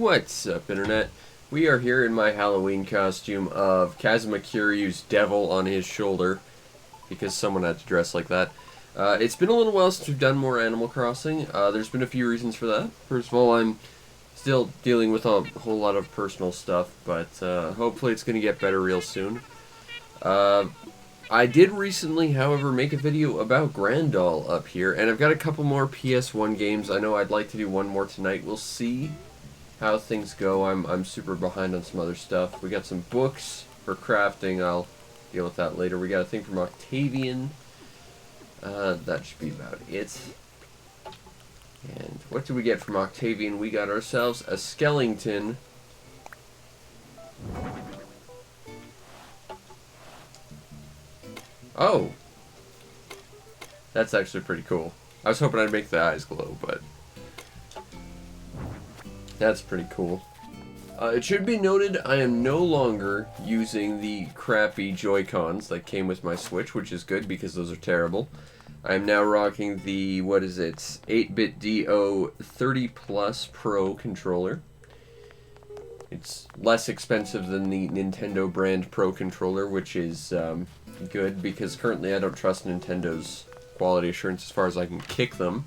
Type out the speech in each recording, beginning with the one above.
What's up, Internet? We are here in my Halloween costume of Kazuma Kiryu's devil on his shoulder, because someone had to dress like that. It's been a little while since we've done more Animal Crossing. There's been a few reasons for that. First of all, I'm still dealing with a whole lot of personal stuff, but hopefully it's going to get better real soon. I did recently, however, make a video about Grandal up here, and I've got a couple more PS1 games. I know I'd like to do one more tonight. We'll see how things go. I'm super behind on some other stuff. We got some books for crafting. I'll deal with that later. We got a thing from Octavian. That should be about it. And what did we get from Octavian? We got ourselves a skeleton. Oh! That's actually pretty cool. I was hoping I'd make the eyes glow, but that's pretty cool. It should be noted I am no longer using the crappy Joy-Cons that came with my Switch, which is good because those are terrible. I am now rocking the, 8-bit DO 30 Plus Pro controller. It's less expensive than the Nintendo brand Pro controller, which is good because currently I don't trust Nintendo's quality assurance as far as I can kick them.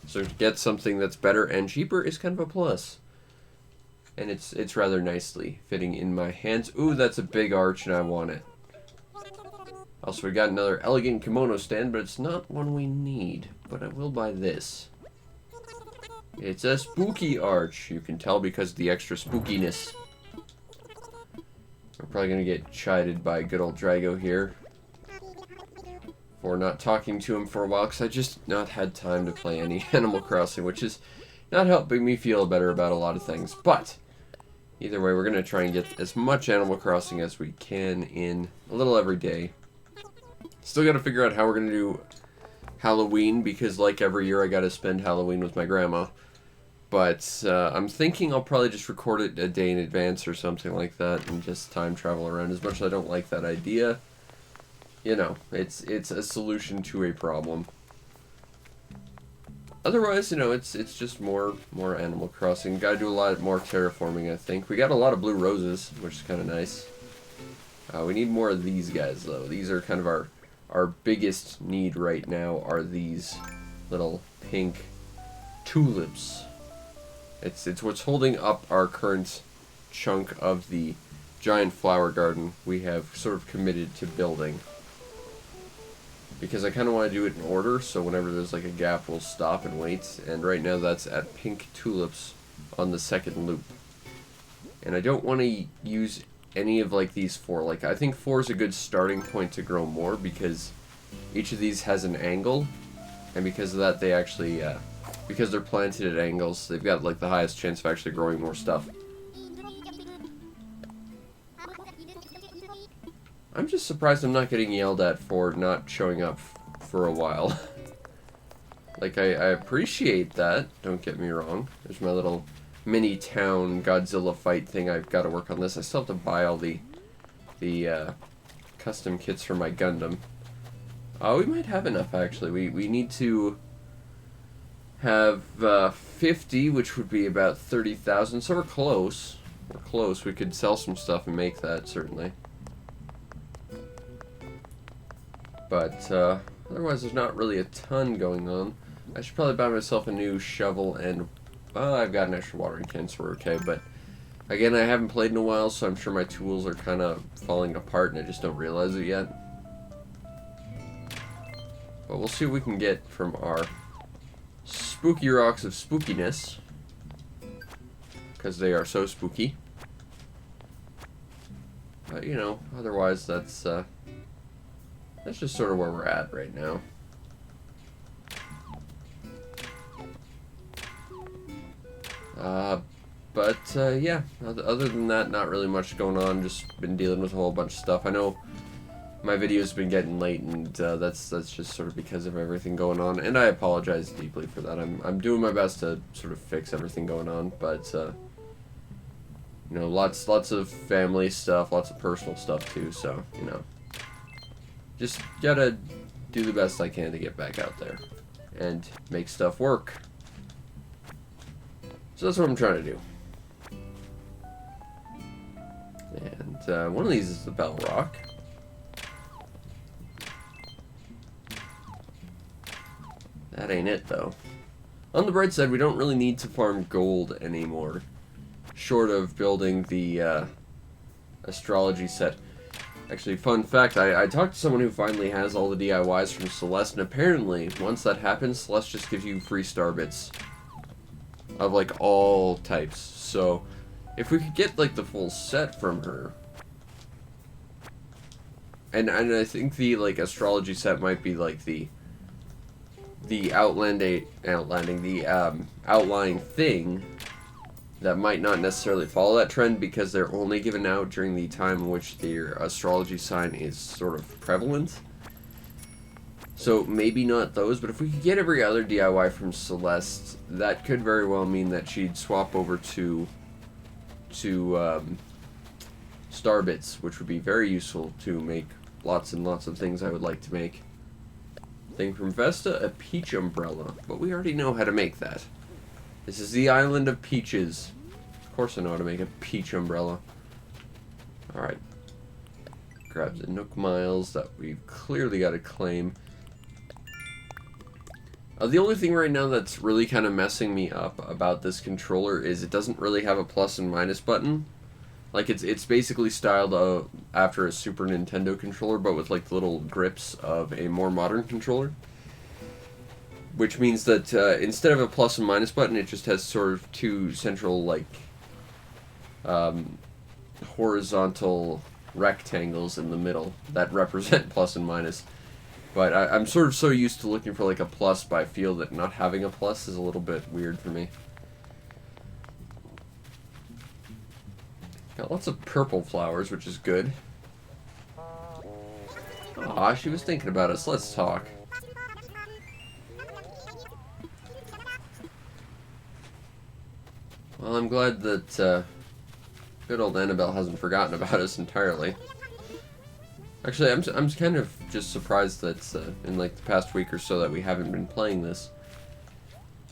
So to get something that's better and cheaper is kind of a plus. And it's rather nicely fitting in my hands. Ooh, that's a big arch and I want it. Also, we got another elegant kimono stand, but it's not one we need. But I will buy this. It's a spooky arch. You can tell because of the extra spookiness. We're probably going to get chided by good old Drago here for not talking to him for a while, because I just not had time to play any Animal Crossing, which is not helping me feel better about a lot of things. But either way, we're going to try and get as much Animal Crossing as we can in a little every day. Still got to figure out how we're going to do Halloween, because like every year I got to spend Halloween with my grandma. But I'm thinking I'll probably just record it a day in advance or something like that and just time travel around. As much as I don't like that idea, you know, it's a solution to a problem. Otherwise, you know, it's just more Animal Crossing. Got to do a lot more terraforming, I think. We got a lot of blue roses, which is kind of nice. We need more of these guys, though. These are kind of our biggest need right now, are these little pink tulips. It's what's holding up our current chunk of the giant flower garden we have sort of committed to building. Because I kind of want to do it in order, so whenever there's like a gap, we'll stop and wait. And right now that's at pink tulips on the second loop. And I don't want to use any of like these four. Like, I think 4 is a good starting point to grow more, because each of these has an angle, and because of that they actually because they're planted at angles, they've got like the highest chance of actually growing more stuff. I'm just surprised I'm not getting yelled at for not showing up for a while. Like, I appreciate that, don't get me wrong. There's my little mini town Godzilla fight thing. I've got to work on this. I still have to buy all the custom kits for my Gundam. We might have enough, actually. We need to have 50, which would be about 30,000. So we're close. We're close. We could sell some stuff and make that, certainly. But otherwise, there's not really a ton going on. I should probably buy myself a new shovel, and I've got an extra watering can, so we're okay. But again, I haven't played in a while, so I'm sure my tools are kind of falling apart, and I just don't realize it yet. But we'll see what we can get from our spooky rocks of spookiness, because they are so spooky. But, you know, otherwise that's just sort of where we're at right now. Yeah, other than that, not really much going on. Just been dealing with a whole bunch of stuff. I know my video's been getting late, and that's just sort of because of everything going on, and I apologize deeply for that. I'm doing my best to sort of fix everything going on, but you know, lots of family stuff, lots of personal stuff too. So, you know, just gotta do the best I can to get back out there and make stuff work. So that's what I'm trying to do. one of these is the Bell Rock. That ain't it, though. On the bright side, we don't really need to farm gold anymore. Short of building the astrology set. Actually, fun fact, I talked to someone who finally has all the DIYs from Celeste, and apparently, once that happens, Celeste just gives you free star bits. Of, like, all types. So, if we could get, like, the full set from her... And I think the, like, astrology set might be, like, the outlying thing that might not necessarily follow that trend because they're only given out during the time in which their astrology sign is sort of prevalent. So maybe not those, but if we could get every other DIY from Celeste, that could very well mean that she'd swap over to star bits, which would be very useful to make lots and lots of things I would like to make. Thing from Vesta, a peach umbrella, but we already know how to make that. This is the island of peaches. Of course I know how to make a peach umbrella. Alright. Grab the Nook Miles that we've clearly got to claim. The only thing right now that's really kind of messing me up about this controller is it doesn't really have a plus and minus button. Like, it's basically styled after a Super Nintendo controller, but with, like, the little grips of a more modern controller. Which means that instead of a plus and minus button, it just has sort of two central, like, horizontal rectangles in the middle that represent plus and minus. But I'm sort of so used to looking for, like, a plus, but I feel that not having a plus is a little bit weird for me. Got lots of purple flowers, which is good. Aw, she was thinking about us. Let's talk. Well, I'm glad that good old Annabelle hasn't forgotten about us entirely. Actually, I'm kind of just surprised that in like the past week or so that we haven't been playing this.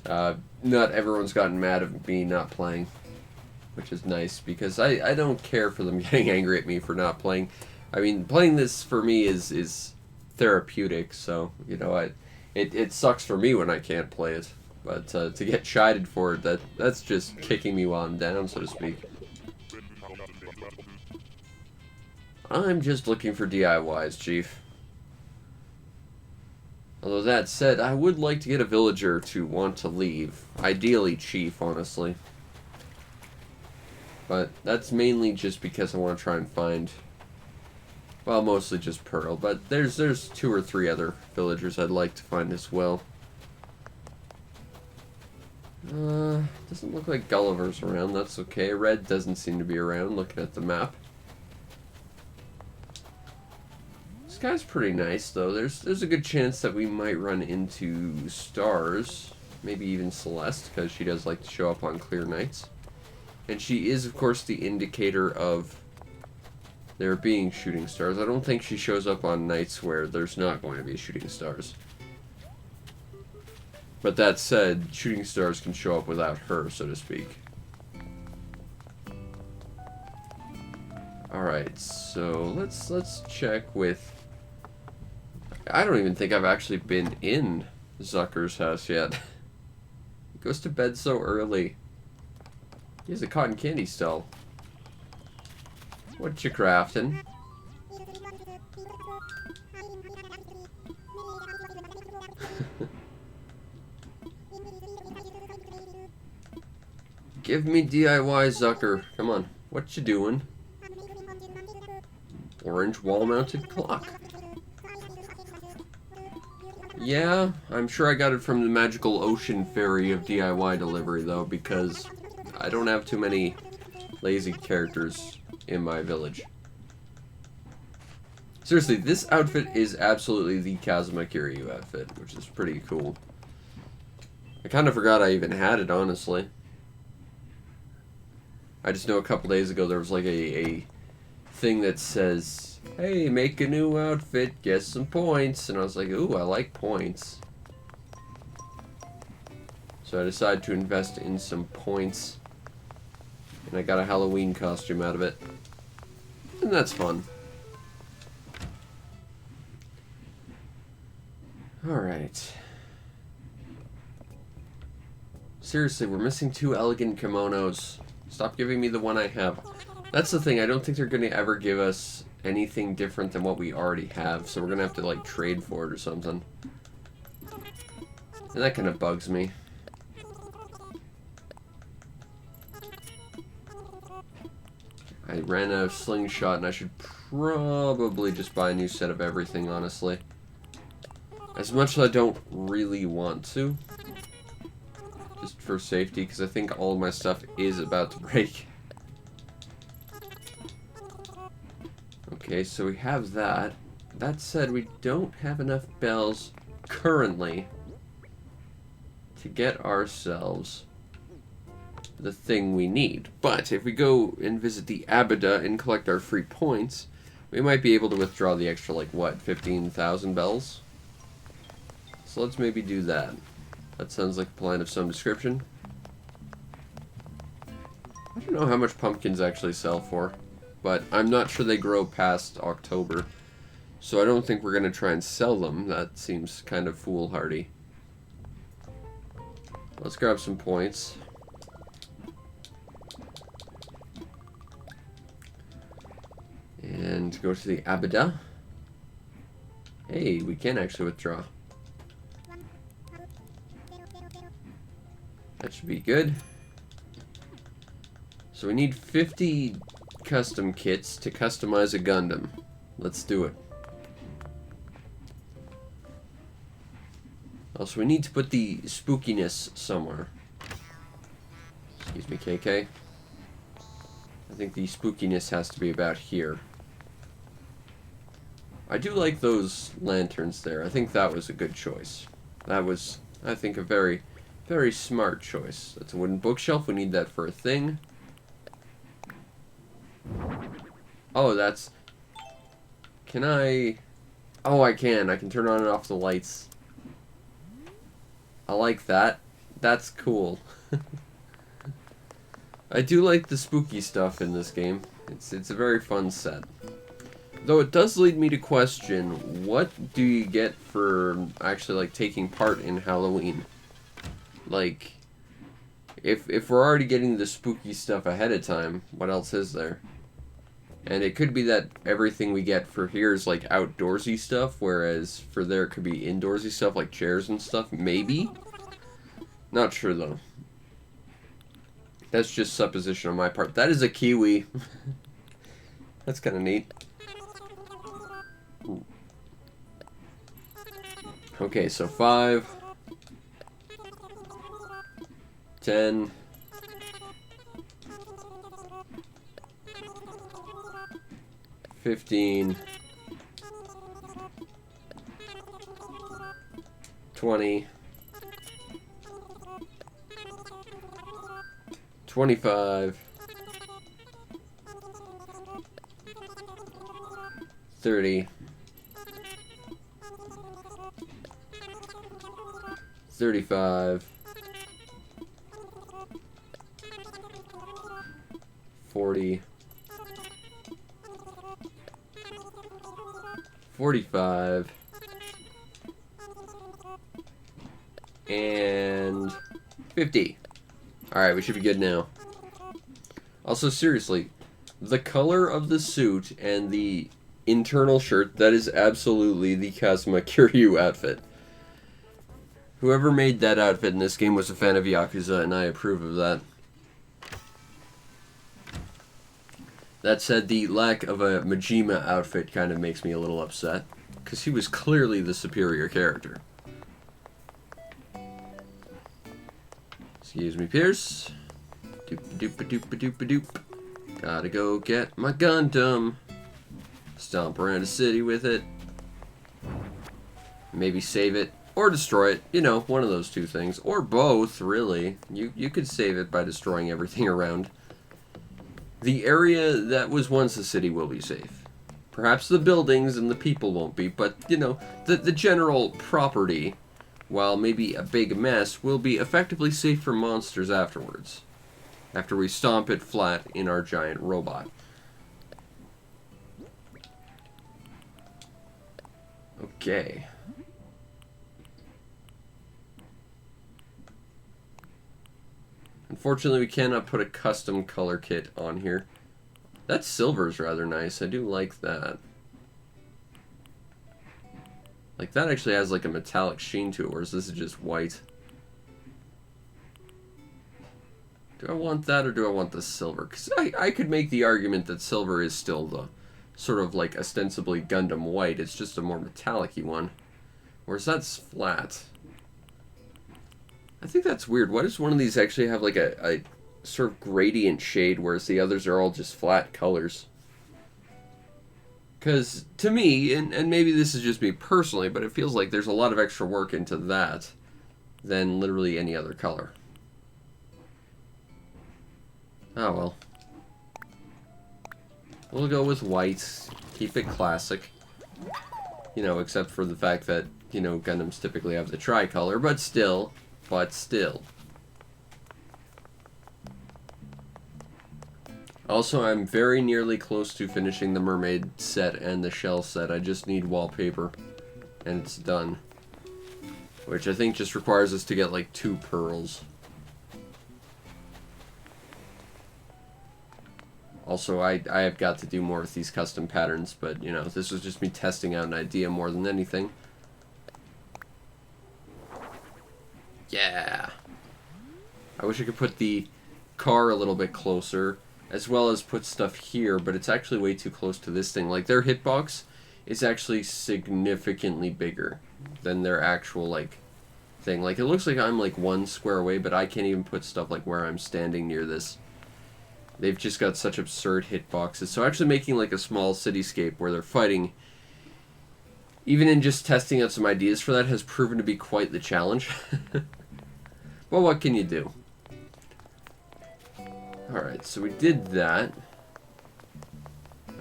Not everyone's gotten mad at me not playing, which is nice because I don't care for them getting angry at me for not playing. I mean, playing this for me is therapeutic, so you know it sucks for me when I can't play it. But to get chided for it, that's just kicking me while I'm down, so to speak. I'm just looking for DIYs, Chief. Although that said, I would like to get a villager to want to leave. Ideally Chief, honestly. But that's mainly just because I want to try and find... Well, mostly just Pearl, but there's 2 or 3 other villagers I'd like to find as well. Doesn't look like Gulliver's around, that's okay. Red doesn't seem to be around, looking at the map. This guy's pretty nice, though. There's a good chance that we might run into Stars. Maybe even Celeste, because she does like to show up on clear nights. And she is, of course, the indicator of there being shooting stars. I don't think she shows up on nights where there's not going to be shooting stars. But that said, shooting stars can show up without her, so to speak. Alright, so let's check with... I don't even think I've actually been in Zucker's house yet. He goes to bed so early. He has a cotton candy stall. What you crafting? Give me DIY, Zucker. Come on. What you doing? Orange wall-mounted clock. Yeah, I'm sure I got it from the magical ocean fairy of DIY delivery, though, because I don't have too many lazy characters in my village. Seriously, this outfit is absolutely the Kazuma Kiryu outfit, which is pretty cool. I kind of forgot I even had it, honestly. I just know a couple days ago there was like a thing that says, hey, make a new outfit, get some points. And I was like, ooh, I like points. So I decided to invest in some points. And I got a Halloween costume out of it. And that's fun. Alright. Seriously, we're missing 2 elegant kimonos. Stop giving me the one I have. That's the thing, I don't think they're going to ever give us anything different than what we already have, so we're going to have to, like, trade for it or something. And that kind of bugs me. I ran out of slingshot, and I should probably just buy a new set of everything, honestly. As much as I don't really want to. Just for safety, because I think all of my stuff is about to break. Okay, so we have that. That said, we don't have enough bells currently to get ourselves the thing we need. But if we go and visit the Abada and collect our free points, we might be able to withdraw the extra, like, what, 15,000 bells? So let's maybe do that. That sounds like a plan of some description. I don't know how much pumpkins actually sell for, but I'm not sure they grow past October. So I don't think we're going to try and sell them. That seems kind of foolhardy. Let's grab some points. And go to the Abada. Hey, we can actually withdraw. That should be good. So we need 50 custom kits to customize a Gundam. Let's do it. Also, we need to put the spookiness somewhere. Excuse me, KK. I think the spookiness has to be about here. I do like those lanterns there. I think that was a good choice. That was, I think, a very, very smart choice. That's a wooden bookshelf. We need that for a thing. Oh, that's... Can I... Oh, I can. I can turn on and off the lights. I like that. That's cool. I do like the spooky stuff in this game. It's a very fun set. Though it does lead me to question, what do you get for actually, like, taking part in Halloween? Like, if we're already getting the spooky stuff ahead of time, what else is there? And it could be that everything we get for here is, like, outdoorsy stuff, whereas for there it could be indoorsy stuff, like chairs and stuff, maybe? Not sure, though. That's just supposition on my part. That is a kiwi. That's kind of neat. Okay, so 5, 10, 15, 20, 25, 30, 35, 40, 45, and 50. Alright, we should be good now. Also, seriously, the color of the suit and the internal shirt, that is absolutely the Kazuma Kiryu outfit. Whoever made that outfit in this game was a fan of Yakuza, and I approve of that. That said, the lack of a Majima outfit kind of makes me a little upset, because he was clearly the superior character. Excuse me, Pierce. Doop-a-doop-a-doop-a-doop-a-doop. Gotta go get my Gundam. Stomp around a city with it. Maybe save it. Or destroy it. You know, one of those two things. Or both, really. You could save it by destroying everything around. The area that was once a city will be safe. Perhaps the buildings and the people won't be, but, you know, the general property, while maybe a big mess, will be effectively safe for monsters afterwards. After we stomp it flat in our giant robot. Okay. Unfortunately, we cannot put a custom color kit on here. That silver is rather nice. I do like that. Like, that actually has like a metallic sheen to it, whereas this is just white. Do I want that or do I want the silver? Because I could make the argument that silver is still the sort of like ostensibly Gundam white. It's just a more metallic-y one. Whereas that's flat. I think that's weird. Why does one of these actually have like a sort of gradient shade, whereas the others are all just flat colors? Because to me, and maybe this is just me personally, but it feels like there's a lot of extra work into that than literally any other color. Oh well. We'll go with white. Keep it classic. You know, except for the fact that, you know, Gundams typically have the tricolor, but still. Also, I'm very nearly close to finishing the mermaid set and the shell set. I just need wallpaper, and it's done. Which I think just requires us to get like 2 pearls. Also, I have got to do more with these custom patterns, but, you know, this was just me testing out an idea more than anything. Yeah! I wish I could put the car a little bit closer, as well as put stuff here, but it's actually way too close to this thing. Like, their hitbox is actually significantly bigger than their actual, like, thing. Like, it looks like I'm, like, 1 square away, but I can't even put stuff, like, where I'm standing near this. They've just got such absurd hitboxes. So actually making, like, a small cityscape where they're fighting, even in just testing out some ideas for that, has proven to be quite the challenge. Well, what can you do? Alright, so we did that.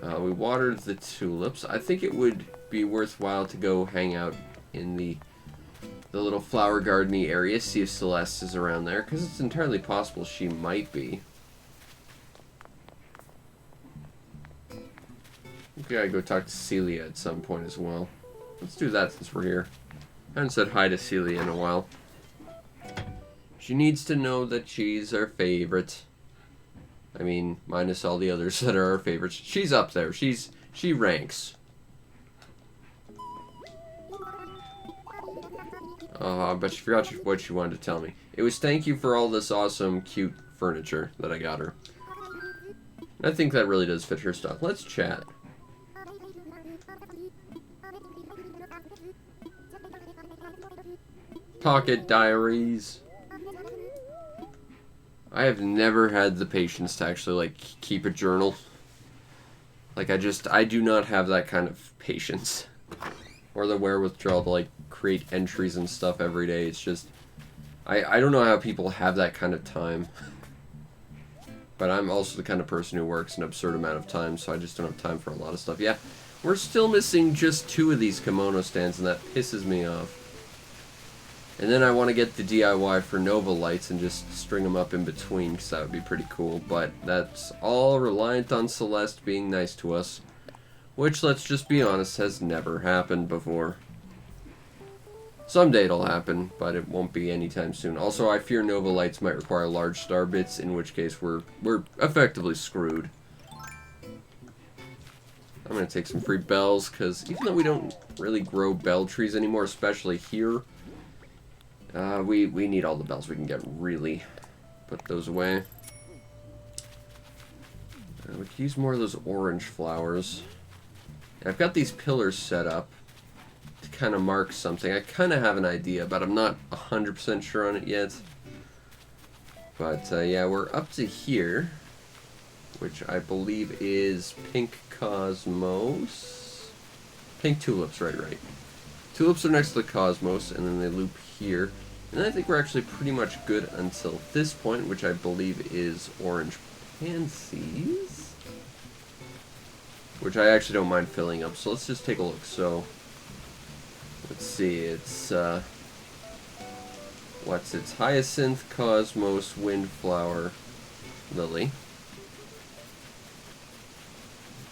We watered the tulips. I think it would be worthwhile to go hang out in the little flower garden-y area, see if Celeste is around there, because it's entirely possible she might be. We gotta go talk to Celia at some point as well. Let's do that since we're here. I haven't said hi to Celia in a while. She needs to know that she's our favorite. I mean, minus all the others that are our favorites. She's up there. She ranks. Oh, but she forgot what she wanted to tell me. It was thank you for all this awesome, cute furniture that I got her. I think that really does fit her stuff. Let's chat. Pocket diaries. I have never had the patience to actually, like, keep a journal. Like, I do not have that kind of patience. Or the wherewithal to, like, create entries and stuff every day. It's just, I don't know how people have that kind of time. But I'm also the kind of person who works an absurd amount of time, so I just don't have time for a lot of stuff. Yeah, we're still missing just 2 of these kimono stands, and that pisses me off. And then I want to get the DIY for Nova lights and just string them up in between, because that would be pretty cool. But that's all reliant on Celeste being nice to us, which, let's just be honest, has never happened before. Someday it'll happen, but it won't be anytime soon. Also, I fear Nova lights might require large star bits, in which case we're effectively screwed. I'm going to take some free bells, because even though we don't really grow bell trees anymore, especially here, we need all the bells we can get, really. Put those away. We could use more of those orange flowers. And I've got these pillars set up to kind of mark something. I kind of have an idea, but I'm not 100% sure on it yet. But yeah, we're up to here, which I believe is Pink Cosmos. Pink Tulips, right. Tulips are next to the Cosmos, and then they loop here. And I think we're actually pretty much good until this point, which I believe is Orange Pansies. Which I actually don't mind filling up, so let's just take a look. So, let's see, it's, what's its Hyacinth, Cosmos, Windflower, Lily.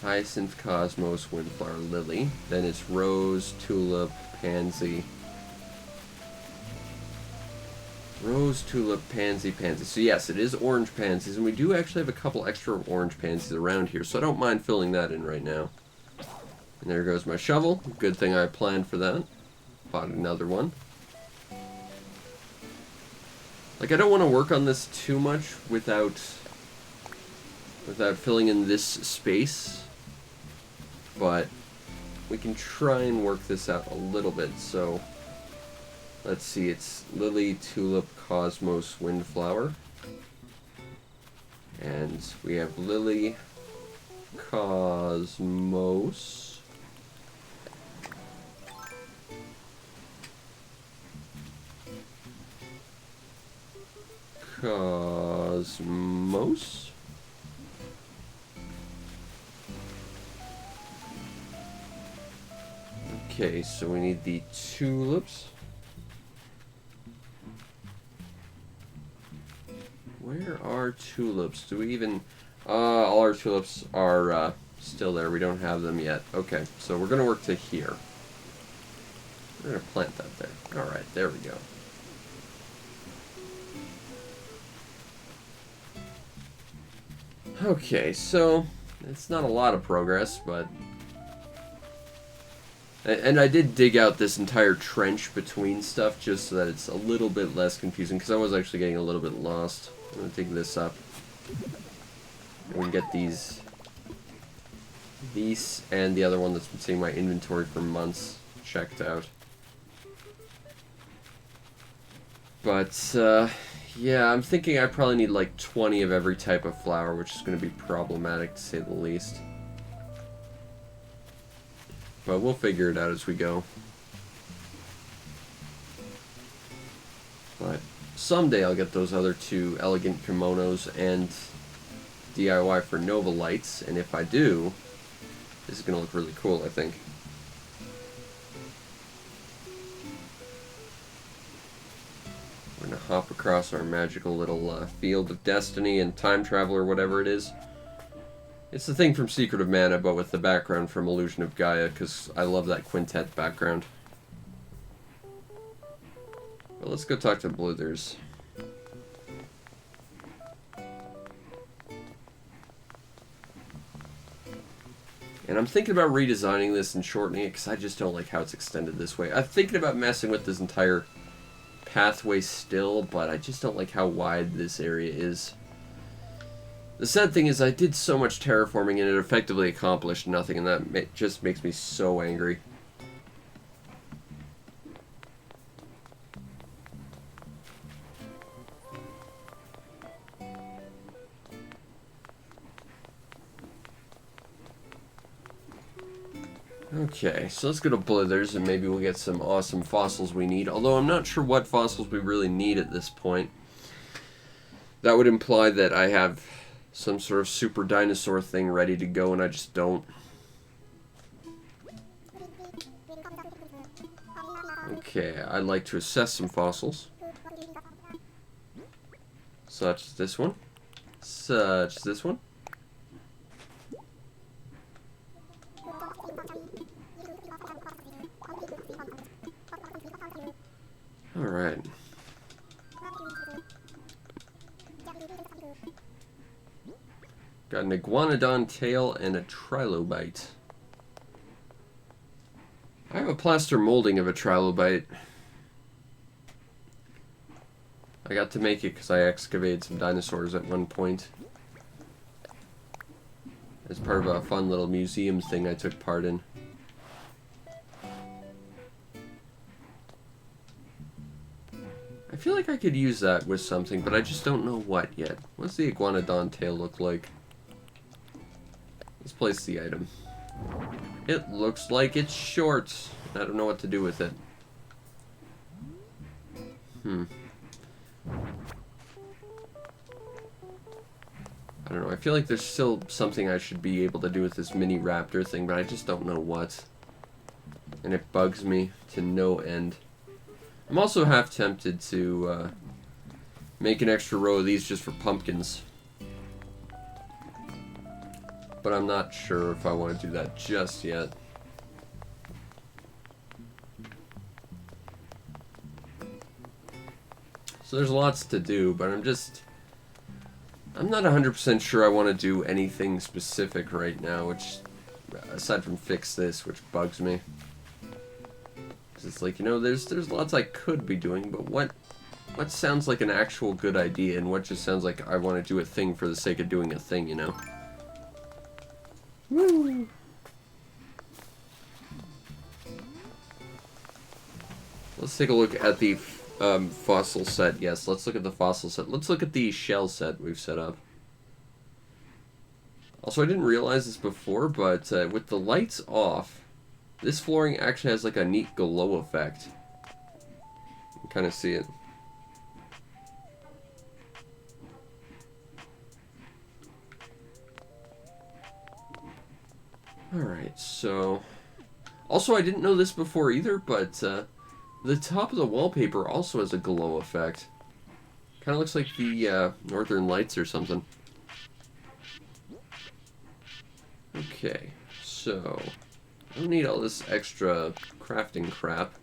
Hyacinth, Cosmos, Windflower, Lily. Then it's Rose, Tulip, Pansy. Rose, Tulip, Pansy, Pansy. So yes, it is orange pansies, and we do actually have a couple extra orange pansies around here, so I don't mind filling that in right now. And there goes my shovel. Good thing I planned for that. Bought another one. Like, I don't want to work on this too much without filling in this space, but we can try and work this out a little bit. So let's see, it's Lily, Tulip, Cosmos, Windflower, and we have Lily, Cosmos, Cosmos. Okay, so we need the tulips. Where are tulips? Do we even... all our tulips are still there. We don't have them yet. Okay, so we're going to work to here. We're going to plant that there. Alright, there we go. Okay, so it's not a lot of progress, but... And I did dig out this entire trench between stuff just so that it's a little bit less confusing, because I was actually getting a little bit lost. I'm going to dig this up. And we can get these and the other one that's been sitting in my inventory for months checked out. But, yeah, I'm thinking I probably need like 20 of every type of flower, which is going to be problematic to say the least. But we'll figure it out as we go. But someday I'll get those other two elegant kimonos and DIY for Nova Lights, and if I do, this is going to look really cool, I think. We're going to hop across our magical little field of destiny and time travel or whatever it is. It's the thing from Secret of Mana, but with the background from Illusion of Gaia, because I love that quintet background. But let's go talk to Blithers. And I'm thinking about redesigning this and shortening it, because I just don't like how it's extended this way. I'm thinking about messing with this entire pathway still, but I just don't like how wide this area is. The sad thing is I did so much terraforming and it effectively accomplished nothing, and that just makes me so angry. Okay, so let's go to Blithers and maybe we'll get some awesome fossils we need, although I'm not sure what fossils we really need at this point. That would imply that I have some sort of super dinosaur thing ready to go, and I just don't. Okay, I'd like to assess some fossils. Such as this one. Such as this one. Alright. Got an iguanodon tail and a trilobite. I have a plaster molding of a trilobite. I got to make it because I excavated some dinosaurs at one point. As part of a fun little museum thing I took part in. I feel like I could use that with something, but I just don't know what yet. What's the iguanodon tail look like? Let's place the item. It looks like it's short. I don't know what to do with it. I don't know. I feel like there's still something I should be able to do with this mini raptor thing, but I just don't know what. And it bugs me to no end. I'm also half tempted to make an extra row of these just for pumpkins. but I'm not sure if I want to do that just yet. So there's lots to do, but I'm not 100% sure I want to do anything specific right now, which, aside from fix this, which bugs me. Because it's like, you know, there's lots I could be doing, but what sounds like an actual good idea, and what just sounds like I want to do a thing for the sake of doing a thing, you know? Woo! Let's take a look at the fossil set. Yes, let's look at the fossil set. Let's look at the shell set we've set up. Also, I didn't realize this before, but with the lights off, this flooring actually has like a neat glow effect. You can kind of see it. Alright, so... Also, I didn't know this before either, but the top of the wallpaper also has a glow effect. Kind of looks like the Northern Lights or something. Okay, so... I don't need all this extra crafting crap.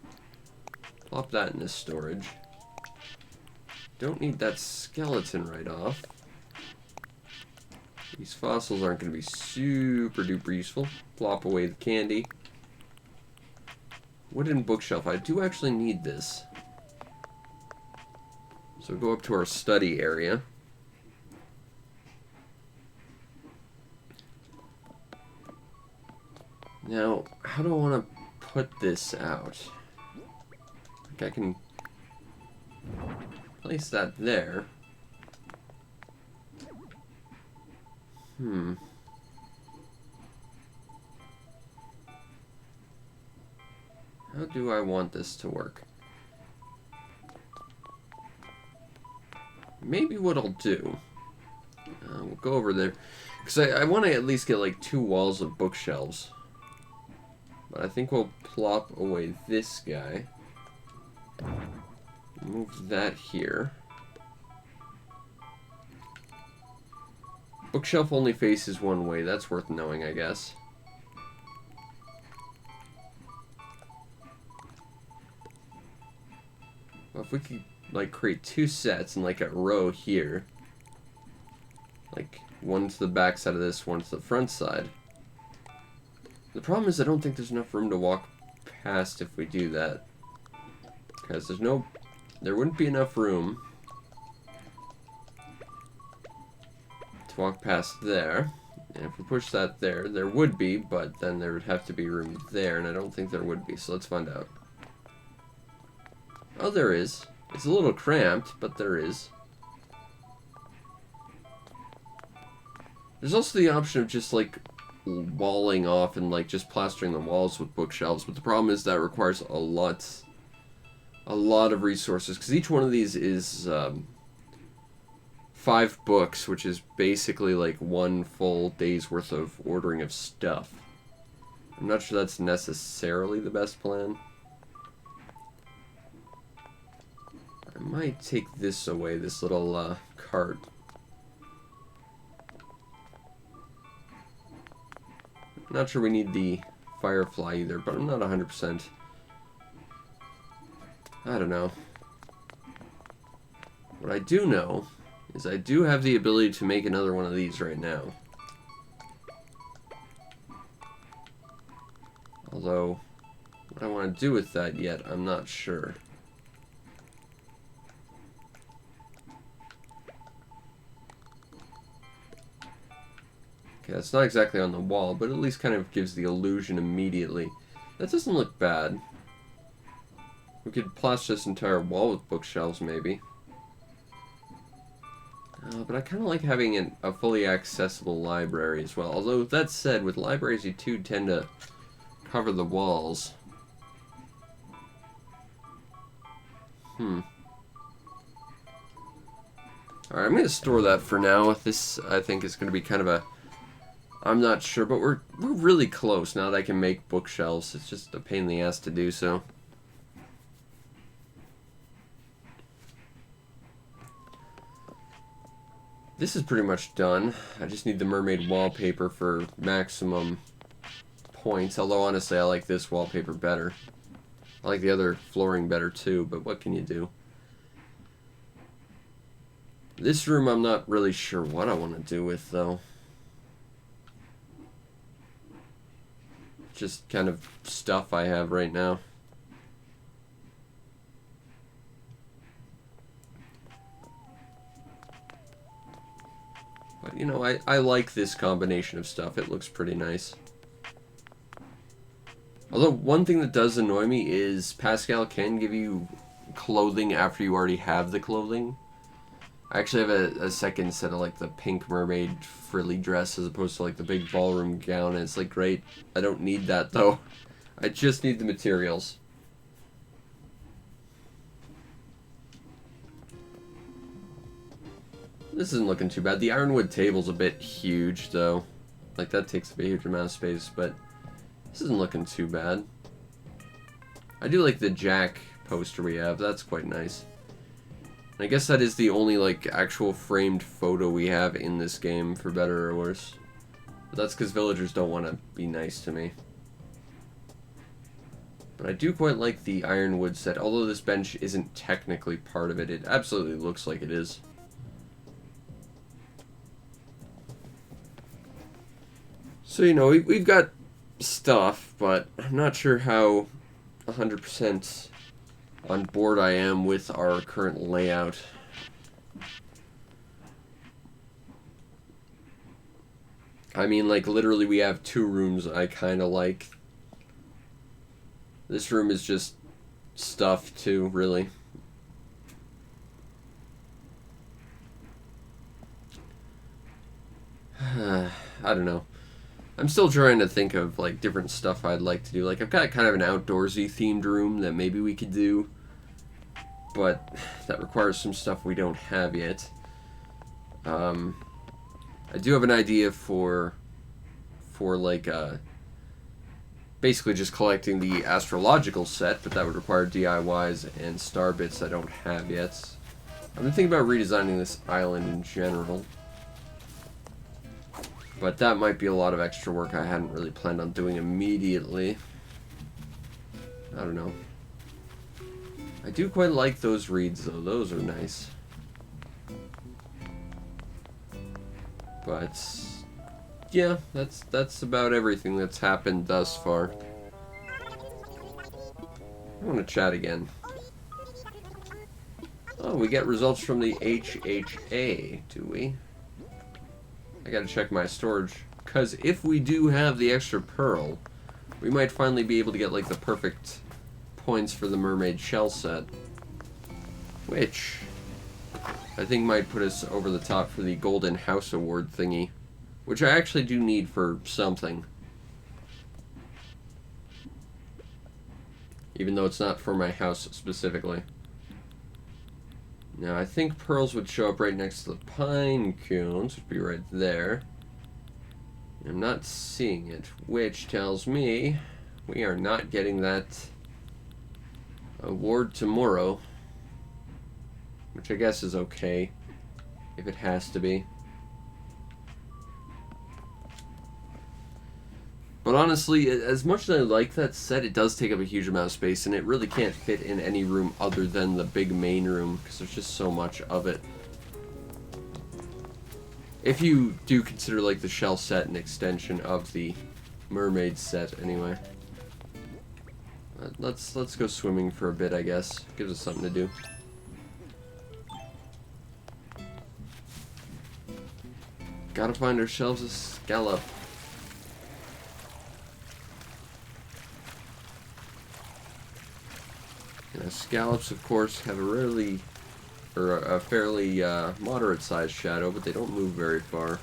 Plop that into storage. Don't need that skeleton right off. These fossils aren't going to be super duper useful. Plop away the candy. Wooden bookshelf. I do actually need this. So go up to our study area. Now, how do I want to put this out? Like I can place that there. How do I want this to work? Maybe what I'll do, we'll go over there, because I want to at least get like 2 walls of bookshelves. But I think we'll plop away this guy. Move that here. Bookshelf only faces one way. That's worth knowing, I guess. Well, if we could, like, create 2 sets and, like, a row here. Like, one to the back side of this, one to the front side. The problem is I don't think there's enough room to walk past if we do that. Because there wouldn't be enough room to walk past there. And if we push that there, there would be, but then there would have to be room there, and I don't think there would be, so let's find out. Oh, there is. It's a little cramped, but there is. There's also the option of just, like, walling off and, like, just plastering the walls with bookshelves, but the problem is that requires a lot of resources, because each one of these is 5 books, which is basically like 1 full day's worth of ordering of stuff. I'm not sure that's necessarily the best plan. I might take this away, this little cart. I'm not sure we need the firefly either, but I'm not 100%. I don't know. What I do know is I do have the ability to make another one of these right now. Although, what I want to do with that yet, I'm not sure. Okay, that's not exactly on the wall, but at least kind of gives the illusion immediately. That doesn't look bad. We could plaster this entire wall with bookshelves, maybe. But I kind of like having a fully accessible library as well. Although, that said, with libraries you too tend to cover the walls. Alright, I'm going to store that for now. This, I think, is going to be kind of a... I'm not sure, but we're really close now that I can make bookshelves. It's just a pain in the ass to do so. This is pretty much done. I just need the mermaid wallpaper for maximum points. Although, honestly, I like this wallpaper better. I like the other flooring better, too. But what can you do? This room, I'm not really sure what I want to do with, though. Just kind of stuff I have right now. But, you know, I like this combination of stuff. It looks pretty nice. Although, one thing that does annoy me is Pascal can give you clothing after you already have the clothing. I actually have a second set of, like, the pink mermaid frilly dress as opposed to, like, the big ballroom gown. And it's, like, great. I don't need that, though. I just need the materials. This isn't looking too bad. The ironwood table's a bit huge, though. Like, that takes up a huge amount of space, but this isn't looking too bad. I do like the Jack poster we have. That's quite nice. I guess that is the only, like, actual framed photo we have in this game, for better or worse. But that's because villagers don't want to be nice to me. But I do quite like the ironwood set. Although this bench isn't technically part of it, it absolutely looks like it is. So, you know, we've got stuff, but I'm not sure how 100% on board I am with our current layout. I mean, like, literally we have 2 rooms I kind of like. This room is just stuff, too, really. I don't know. I'm still trying to think of, like, different stuff I'd like to do. Like, I've got kind of an outdoorsy themed room that maybe we could do. But that requires some stuff we don't have yet. I do have an idea for like, basically just collecting the astrological set, but that would require DIYs and star bits I don't have yet. I've been thinking about redesigning this island in general. But that might be a lot of extra work I hadn't really planned on doing immediately. I don't know. I do quite like those reeds, though. Those are nice. But yeah, that's about everything that's happened thus far. I want to chat again. Oh, we get results from the HHA, do we? I gotta check my storage, because if we do have the extra pearl, we might finally be able to get, like, the perfect points for the mermaid shell set, which I think might put us over the top for the Golden House Award thingy, which I actually do need for something, even though it's not for my house specifically. Now, I think pearls would show up right next to the pine cones, would be right there. I'm not seeing it, which tells me we are not getting that award tomorrow, which I guess is okay, if it has to be. But honestly, as much as I like that set, it does take up a huge amount of space, and it really can't fit in any room other than the big main room, because there's just so much of it. If you do consider, like, the shell set an extension of the mermaid set, anyway. Let's go swimming for a bit, I guess. Gives us something to do. Gotta find ourselves a scallop. Scallops, of course, have a fairly moderate-sized shadow, but they don't move very far.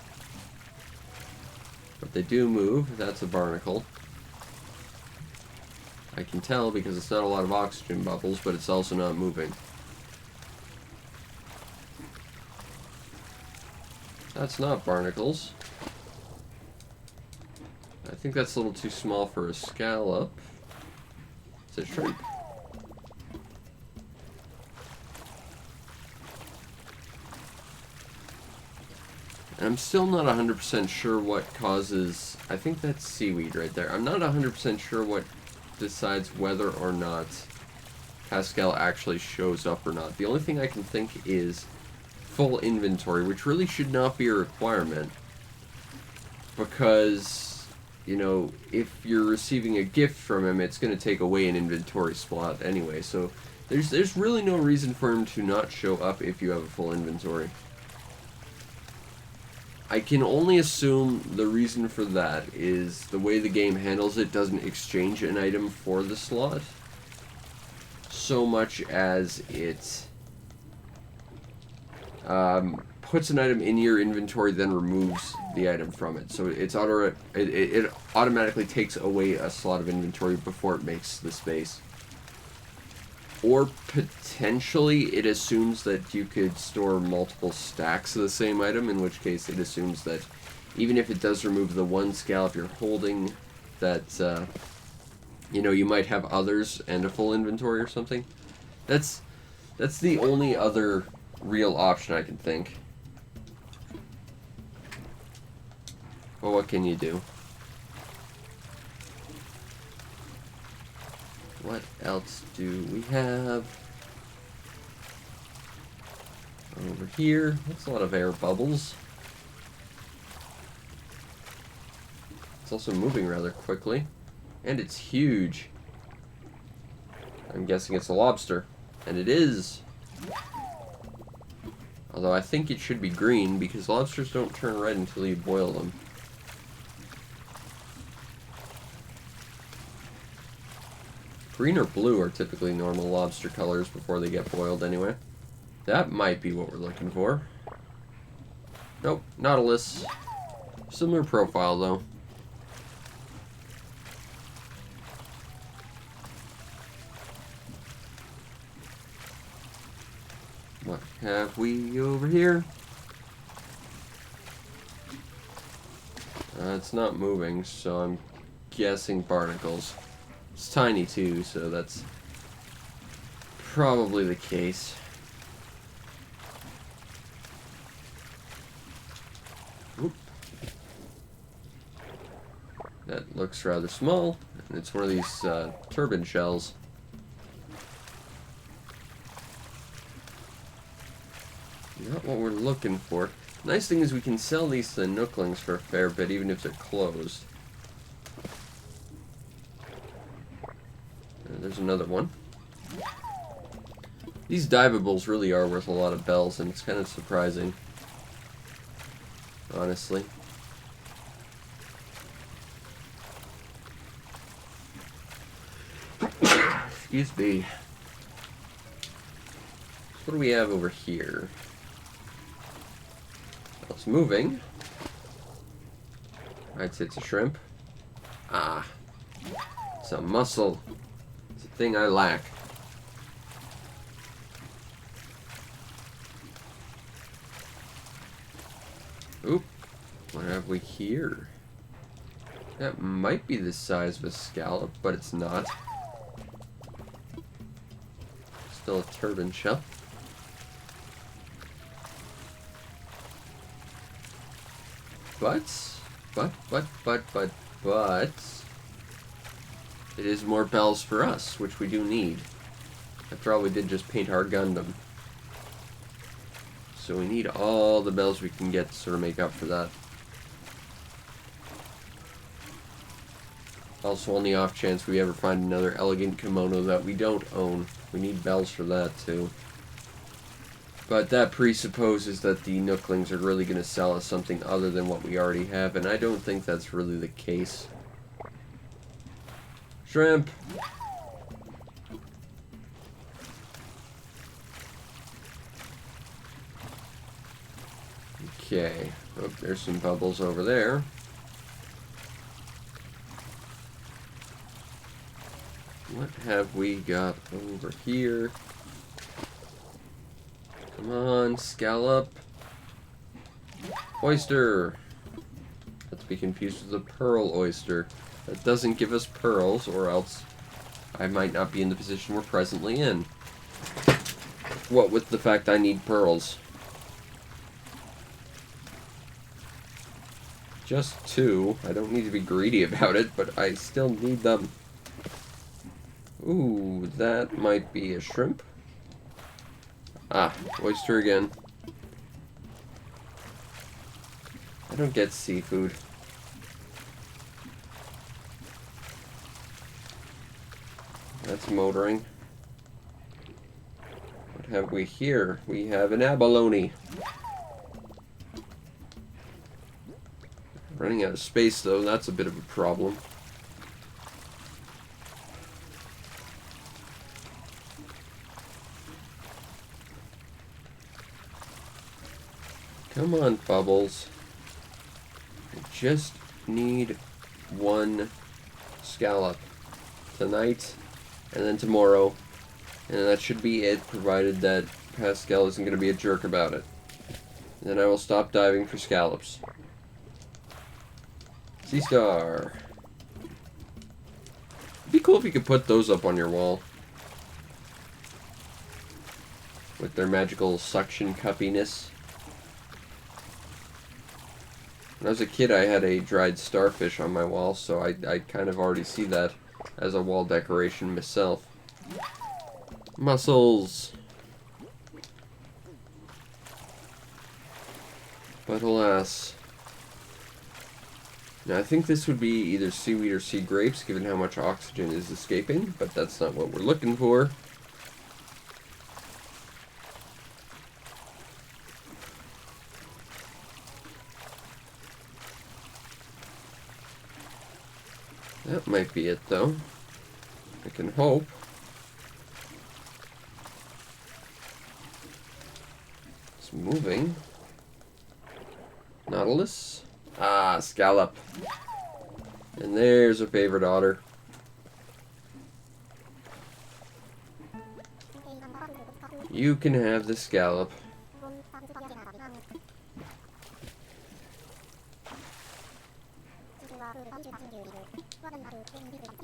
But they do move. That's a barnacle. I can tell because it's not a lot of oxygen bubbles, but it's also not moving. That's not barnacles. I think that's a little too small for a scallop. It's a shrimp. And I'm still not 100% sure what causes... I think that's seaweed right there. I'm not 100% sure what decides whether or not Pascal actually shows up or not. The only thing I can think is full inventory, which really should not be a requirement. Because, you know, if you're receiving a gift from him, it's going to take away an inventory slot anyway. So there's really no reason for him to not show up if you have a full inventory. I can only assume the reason for that is the way the game handles it doesn't exchange an item for the slot so much as it puts an item in your inventory, then removes the item from it. So it automatically takes away a slot of inventory before it makes the space. Or potentially it assumes that you could store multiple stacks of the same item, in which case it assumes that even if it does remove the one scallop you're holding, that, you know, you might have others and a full inventory or something. That's the only other real option I can think. Well, what can you do? What else do we have over here? That's a lot of air bubbles. It's also moving rather quickly. And it's huge. I'm guessing it's a lobster. And it is. Although I think it should be green, because lobsters don't turn red until you boil them. Green or blue are typically normal lobster colors before they get boiled anyway. That might be what we're looking for. Nope, Nautilus. Similar profile though. What have we over here? It's not moving, so I'm guessing barnacles. It's tiny too, so that's probably the case. Oop. That looks rather small, and it's one of these turban shells. Not what we're looking for. Nice thing is we can sell these to the Nooklings for a fair bit, even if they're closed. There's another one. These divables really are worth a lot of bells, and it's kind of surprising, honestly. Excuse me. What do we have over here? Well, it's moving. I'd say it's a shrimp. Ah. It's a mussel. It's a thing I lack. Oop. What have we here? That might be the size of a scallop, but it's not. Still a turban shell. But, it is more bells for us, which we do need. After all, we did just paint our Gundam. So we need all the bells we can get to sort of make up for that. Also, on the off chance we ever find another elegant kimono that we don't own, we need bells for that too. But that presupposes that the Nooklings are really going to sell us something other than what we already have, and I don't think that's really the case. Shrimp! Okay. Oh, there's some bubbles over there. What have we got over here? Come on, scallop. Oyster. Not to be confused with the pearl oyster. That doesn't give us pearls, or else I might not be in the position we're presently in. What with the fact I need pearls. Just 2. I don't need to be greedy about it, but I still need them. Ooh, that might be a shrimp. Ah, oyster again. I don't get seafood. That's motoring. What have we here? We have an abalone. Running out of space, though, that's a bit of a problem. Come on, Bubbles. I just need 1 scallop tonight and then tomorrow. And that should be it, provided that Pascal isn't going to be a jerk about it. And then I will stop diving for scallops. Sea Star. It'd be cool if you could put those up on your wall. With their magical suction cuppiness. When I was a kid, I had a dried starfish on my wall, so I kind of already see that as a wall decoration myself. Mussels! But alas. Now, I think this would be either seaweed or sea grapes, given how much oxygen is escaping, but that's not what we're looking for. That might be it, though. I can hope. It's moving. Nautilus. Ah, scallop. And there's a favorite otter. You can have the scallop.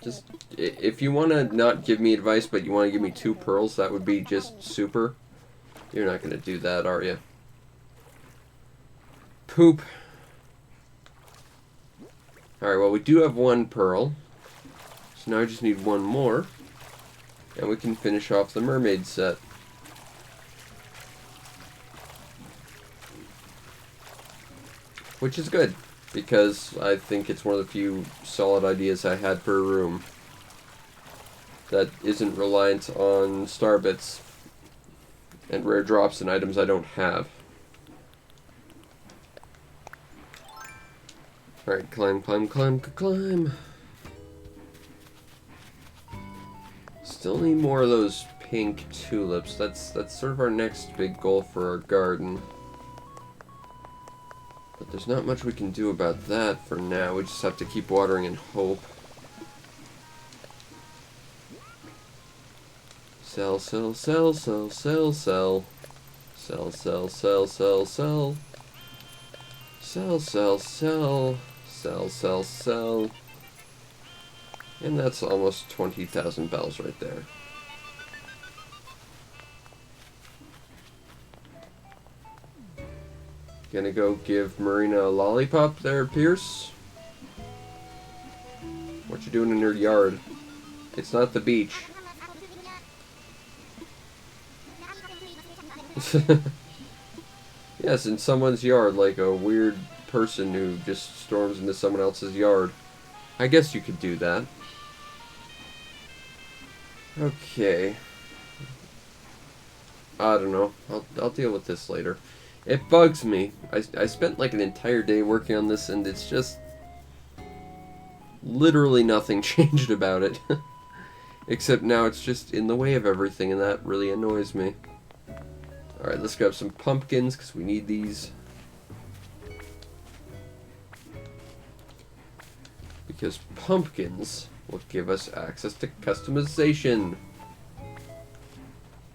Just, if you want to not give me advice, but you want to give me 2 pearls, that would be just super. You're not going to do that, are you? Poop. Alright, well, we do have 1 pearl. So now I just need 1 more. And we can finish off the mermaid set. Which is good, because I think it's one of the few solid ideas I had for a room that isn't reliant on star bits and rare drops and items I don't have. Alright, climb, climb, climb, climb. Still need more of those pink tulips. That's sort of our next big goal for our garden. But there's not much we can do about that for now. We just have to keep watering and hope. Sell, sell, sell, sell, sell, sell. Sell, sell, sell, sell, sell. Sell, sell, sell. Sell, sell, sell. And that's almost 20,000 bells right there. Gonna go give Marina a lollipop there, Pierce? What you doing in your yard? It's not the beach. Yes, in someone's yard, like a weird person who just storms into someone else's yard. I guess you could do that. Okay. I don't know. I'll deal with this later. It bugs me. I spent like an entire day working on this, and it's just literally nothing changed about it. Except now it's just in the way of everything, and that really annoys me. Alright, let's grab some pumpkins, because we need these. Because pumpkins will give us access to customization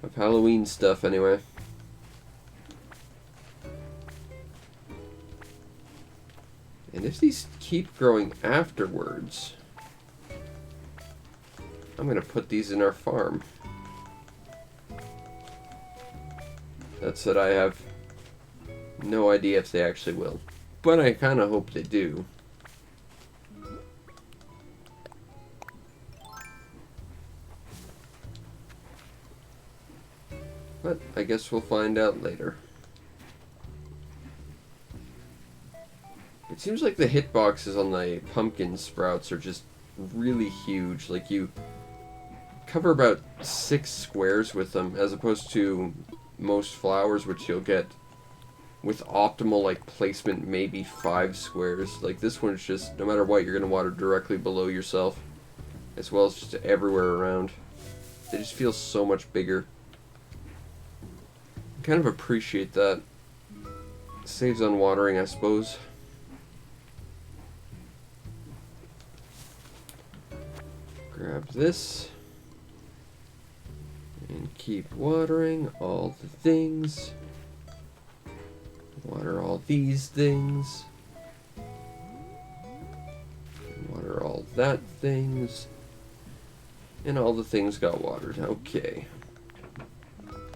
of Halloween stuff, anyway. And if these keep growing afterwards, I'm going to put these in our farm. That said, I have no idea if they actually will. but I kind of hope they do. But I guess we'll find out later. It seems like the hitboxes on the pumpkin sprouts are just really huge. Like, you cover about 6 squares with them, as opposed to most flowers, which you'll get with optimal, like, placement, maybe 5 squares. Like, this one's just, no matter what, you're going to water directly below yourself, as well as just everywhere around. They just feel so much bigger. I kind of appreciate that. Saves on watering, I suppose. Grab this. And keep watering all the things. Water all these things. Water all that things. And all the things got watered. Okay.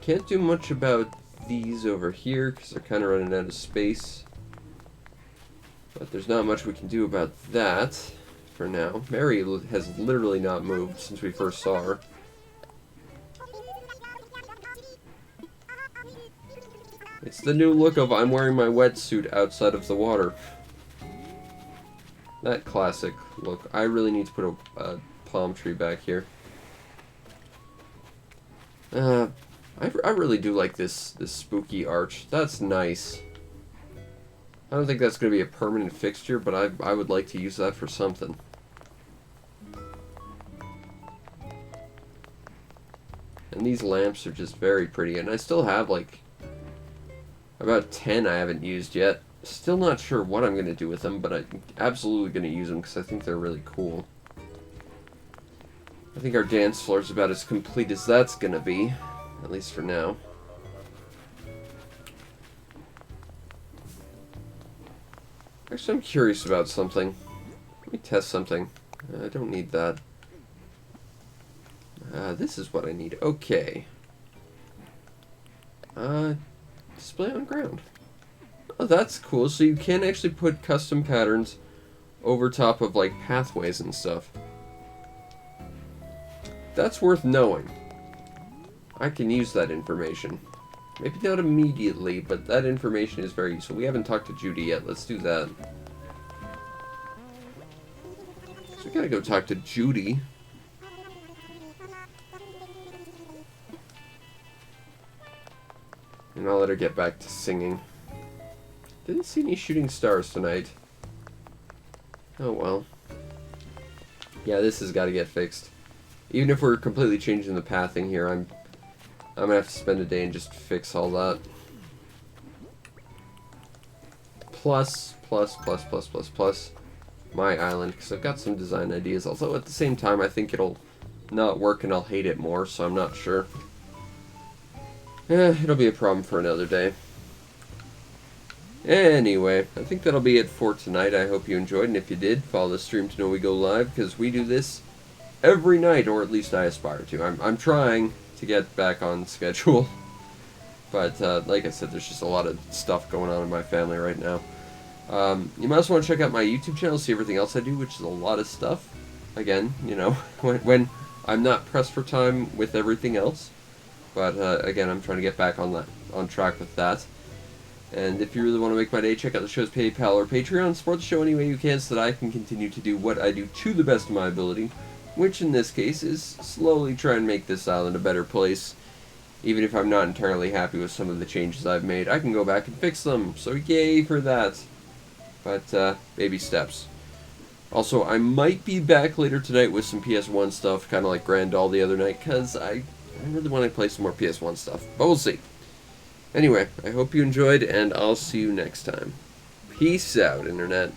Can't do much about these over here because they're kind of running out of space. But there's not much we can do about that for now. Mary has literally not moved since we first saw her. It's the new look of I'm wearing my wetsuit outside of the water. That classic look. I really need to put a palm tree back here. I really do like this spooky arch. That's nice. I don't think that's going to be a permanent fixture, but I would like to use that for something. And these lamps are just very pretty, and I still have like about 10 I haven't used yet. Still not sure what I'm going to do with them, but I'm absolutely going to use them because I think they're really cool. I think our dance floor is about as complete as that's going to be, at least for now. Actually, I'm curious about something. Let me test something. I don't need that. This is what I need. Okay. Display on ground. Oh, that's cool. So you can actually put custom patterns over top of, like, pathways and stuff. That's worth knowing. I can use that information. Maybe not immediately, but that information is very useful. We haven't talked to Judy yet. Let's do that. So we gotta go talk to Judy. And I'll let her get back to singing. Didn't see any shooting stars tonight. Oh well. Yeah, this has got to get fixed. Even if we're completely changing the pathing here, I'm gonna have to spend a day and just fix all that. Plus my island, because I've got some design ideas. Although at the same time, I think it'll not work and I'll hate it more, so I'm not sure. It'll be a problem for another day. Anyway, I think that'll be it for tonight. I hope you enjoyed, and if you did, follow the stream to know we go live, because we do this every night, or at least I aspire to. I'm trying to get back on schedule, but like I said, there's just a lot of stuff going on in my family right now. You might also want to check out my YouTube channel, see everything else I do, which is a lot of stuff. Again, you know, when I'm not pressed for time with everything else. But again, I'm trying to get back on track with that. And if you really want to make my day, check out the show's PayPal or Patreon. Support the show any way you can so that I can continue to do what I do to the best of my ability, which in this case is slowly try and make this island a better place. Even if I'm not entirely happy with some of the changes I've made, I can go back and fix them, so yay for that. But baby steps. Also, I might be back later tonight with some PS1 stuff, kind of like Grandall the other night, because I really want to play some more PS1 stuff, but we'll see. Anyway, I hope you enjoyed, and I'll see you next time. Peace out, Internet.